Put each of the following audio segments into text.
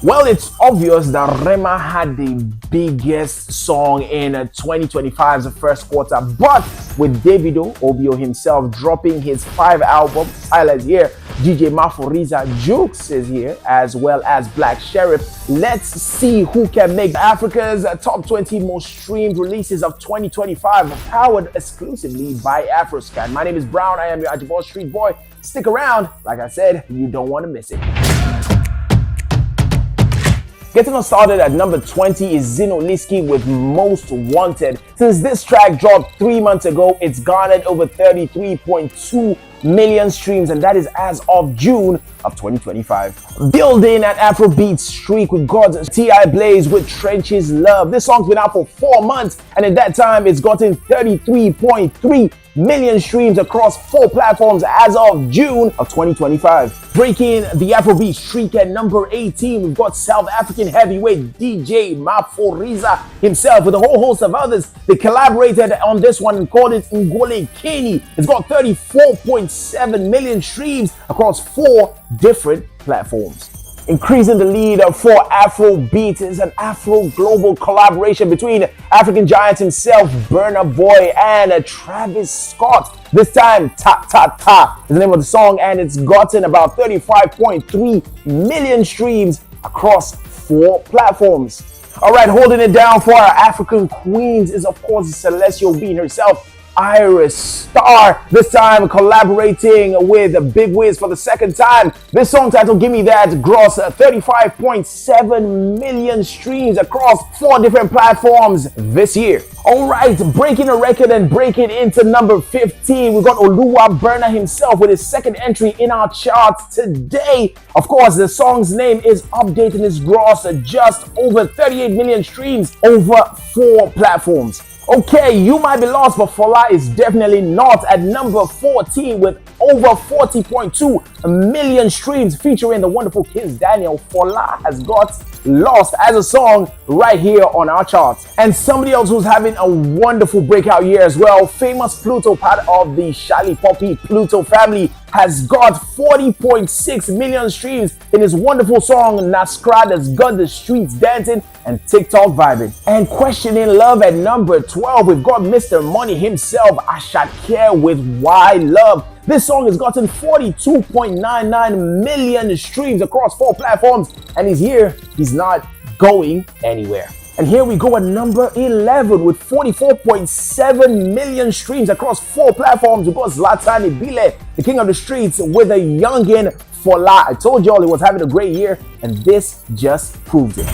Well, it's obvious that Rema had the biggest song in 2025's first quarter, but with Davido, Obio himself dropping his 5 album, Tyler's here, DJ Maforiza Jukes is here, as well as Black Sheriff. Let's see who can make Africa's top 20 most streamed releases of 2025, powered exclusively by Afroscan. My name is Brown, I am your Ajibor Street Boy. Stick around, like I said, you don't want to miss it. Getting us started at number 20 is Zinoliski with Most Wanted. Since this track dropped 3 months ago, it's garnered over 33.2 million streams, and that is as of June of 2025. Building an Afrobeat streak with God's T.I. Blaze with Trenches Love. This song's been out for 4 months, and at that time, it's gotten 33.3 million streams across 4 platforms as of June of 2025. Breaking the Afrobeat streak at number 18, we've got South African heavyweight DJ Maforiza himself with a whole host of others. They collaborated on this one and called it Ngole Keni. It's got 34.7 million streams across 4 different platforms. Increasing the lead for Afrobeat is an Afro-global collaboration between African giant himself, Burna Boy, and Travis Scott. This time, Ta Ta Ta is the name of the song, and it's gotten about 35.3 million streams across 4 platforms. All right, holding it down for our African queens is, of course, the celestial being herself, Iris Star, this time collaborating with Big Wiz for the second time. This song titled Give Me That grossed 35.7 million streams across 4 different platforms this year. Alright, breaking a record and breaking into number 15, we've got Oluwa Burna himself with his second entry in our charts today. Of course, the song's name is updating its gross just over 38 million streams over 4 platforms. Okay, you might be lost, but Fola is definitely not at number 14 with over 40.2 million streams featuring the wonderful Kiss Daniel. Fola has got Lost as a song right here on our charts. And somebody else who's having a wonderful breakout year as well, famous Pluto, part of the Shali Poppy Pluto family, has got 40.6 million streams in his wonderful song Naskra that's got the streets dancing and TikTok vibing. And Questioning Love at number 12, we've got Mr. Money himself, Ashake with Why Love. This song has gotten 42.99 million streams across 4 platforms, and he's here, he's not going anywhere. And here we go at number 11 with 44.7 million streams across 4 platforms. We've got Zlatan Ibile, the king of the streets, with a youngin' Fola. I told y'all he was having a great year, and this just proved it.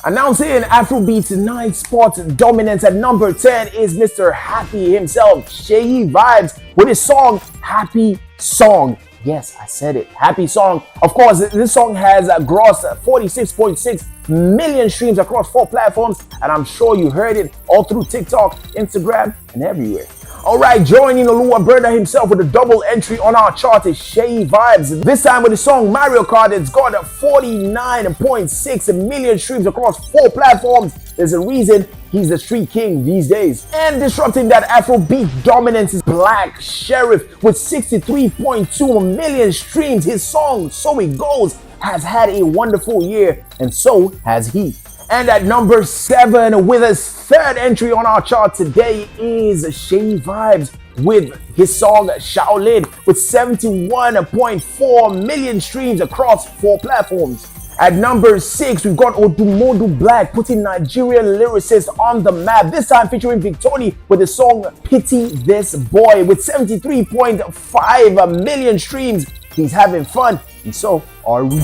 Announcing Afrobeat's 9-spot dominance at number 10 is Mr. Happy himself, Sheyi Vibes, with his song Happy Song. Yes, I said it. Happy Song. Of course, this song has grossed 46.6 million streams across 4 platforms, and I'm sure you heard it all through TikTok, Instagram, and everywhere. Alright, joining Oluwa Burna himself with a double entry on our chart is Sheyi Vibes. This time with the song Mario Kart, it's got 49.6 million streams across 4 platforms. There's a reason he's the street king these days. And disrupting that Afrobeat dominance is Black Sheriff with 63.2 million streams. His song So It Goes has had a wonderful year, and so has he. And at number 7, with his 3rd entry on our chart today, is Sheyi Vibes with his song Shaolin with 71.4 million streams across 4 platforms. At number 6, we've got Odumodu Black putting Nigerian lyricists on the map, this time featuring Victoni with the song Pity This Boy with 73.5 million streams. He's having fun, and so are we.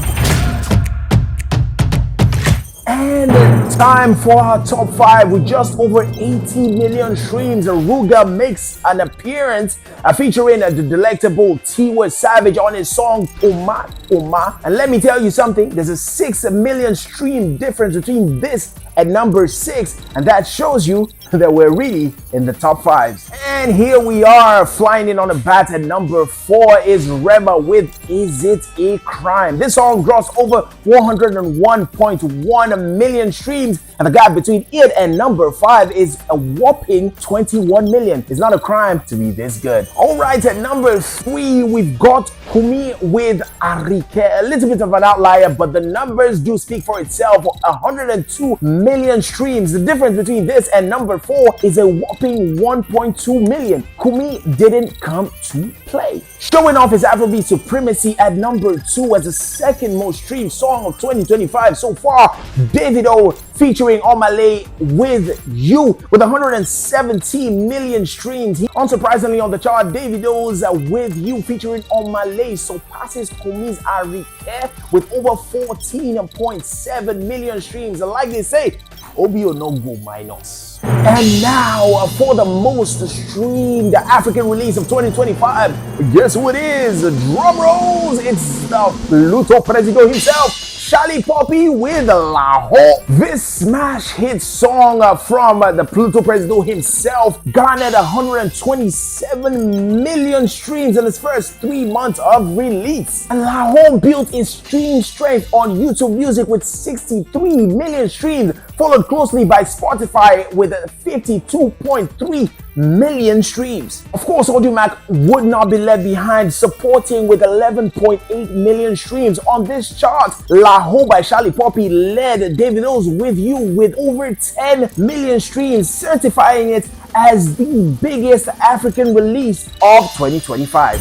And time for our top 5 with just over 80 million streams. Ruga makes an appearance featuring the delectable Tiwa Savage on his song Oma Oma. And let me tell you something, there's a 6 million stream difference between this and number 6, and that shows you that we're really in the top 5s. And here we are, flying in on a bat at number 4 is Rema with Is It a Crime? This song grossed over 101.1 million streams, and the gap between it and number 5 is a whopping 21 million. It's not a crime to be this good. Alright, at number 3 we've got Kumi with Arike. A little bit of an outlier, but the numbers do speak for itself. 102 million streams. The difference between this and number 4 is a whopping 1.2 million. Kumi didn't come to play. Showing off his Afrobeat supremacy at number 2 as the second most streamed song of 2025 so far, Davido featuring Omale with You with 117 million streams. Unsurprisingly on the chart, Davido's With You featuring Omale surpasses Kumi's Arike with over 14.7 million streams. Like they say, Obio no go minus. And now for the most streamed African release of 2025, guess who it is? Drum rolls, it's the Pluto Presido himself, Charlie Poppy with Lahore. This smash hit song from the Pluto Presido himself garnered 127 million streams in its first 3 months of release. And Lahore built its stream strength on YouTube Music with 63 million streams, followed closely by Spotify with 52.3 million streams. Of course, audiomack would not be left behind, supporting with 11.8 million streams on this chart. Lahore by Charlie Poppy led Davido's With You with over 10 million streams, certifying it as the biggest African release of 2025.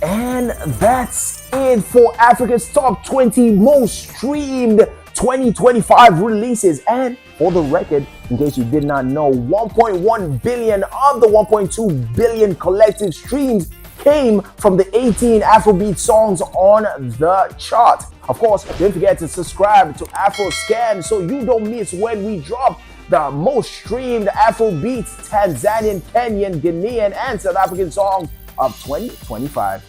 And that's it for Africa's top 20 most streamed 2025 releases. And for the record, in case you did not know, 1.1 billion of the 1.2 billion collective streams came from the 18 Afrobeat songs on the chart. Of course, don't forget to subscribe to Afroscan so you don't miss when we drop the most streamed Afrobeats, Tanzanian, Kenyan, Ghanaian, and South African songs of 2025.